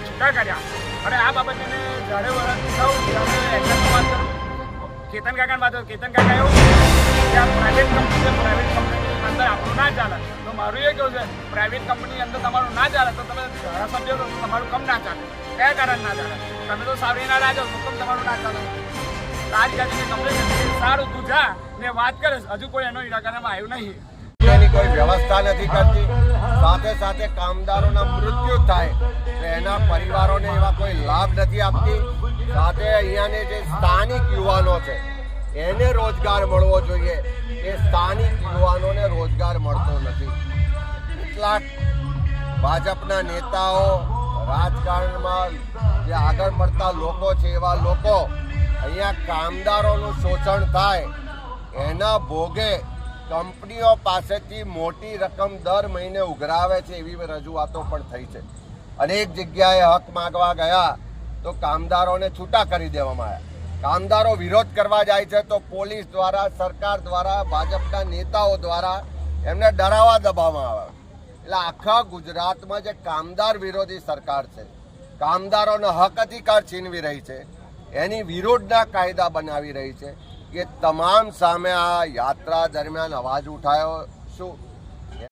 છૂટા કર્યા અને આ બાબતે જ્યારે વર્ષથી થયું ત્યારે એક્ઝેક્ટ વાત કરું કેતન કાકાની વાત કેતન કાકા એવું કે આ પ્રાઇવેટ કંપની છે, પ્રાઇવેટ કંપનીની અંદર આપણું ના ચાલે. તો મારું એ કેવું છે પ્રાઇવેટ કંપની અંદર તમારું ના ચાલે તો તમે ધારાસભ્ય તો તમારું કમ ના ચાલે. કયા કારણ ના ચાલે? તમે તો સારી ના રાજો હુકમ તમારું ના ચાલે. આજ ગાડીને કમ્પ્લેન સારું તું જા ને વાત કરે હજુ કોઈ એનો નિરાકરણમાં આવ્યું નહીં. એની કોઈ વ્યવસ્થા નથી કરતી. સાથે સાથે કામદારોના મૃત્યુ થાય તો એના પરિવારોને એવા કોઈ લાભ નથી આપતી. સાથે અહીંયાને જે સ્થાનિક યુવાનો છે એને રોજગાર મળવો જોઈએ, એ સ્થાનિક યુવાનોને રોજગાર મળતો નથી. કેટલાક ભાજપના નેતાઓ, રાજકારણમાં જે આગળ પડતા લોકો છે એવા લોકો અહીંયા કામદારોનું શોષણ થાય એના ભોગે કંપનીઓ પાસેથી મોટી રકમ દર મહિને ઉઘરાવે છે એવી રજૂઆતો પણ થઈ છે. અનેક જગ્યાએ હક માગવા ગયા તો કામદારોને છૂટા કરી દેવામાં આવ્યા. કામદારો વિરોધ કરવા જાય છે તો પોલીસ દ્વારા, સરકાર દ્વારા, ભાજપના નેતાઓ દ્વારા એમને ડરાવવા દબાવવામાં આવે. એટલે આખા ગુજરાતમાં જે કામદાર વિરોધી સરકાર છે, કામદારોનો હક અધિકાર છીનવી રહી છે, એની વિરુદ્ધના કાયદા બનાવી રહી છે. એ તમામ સામે આ યાત્રા દરમિયાન અવાજ ઉઠાયો શું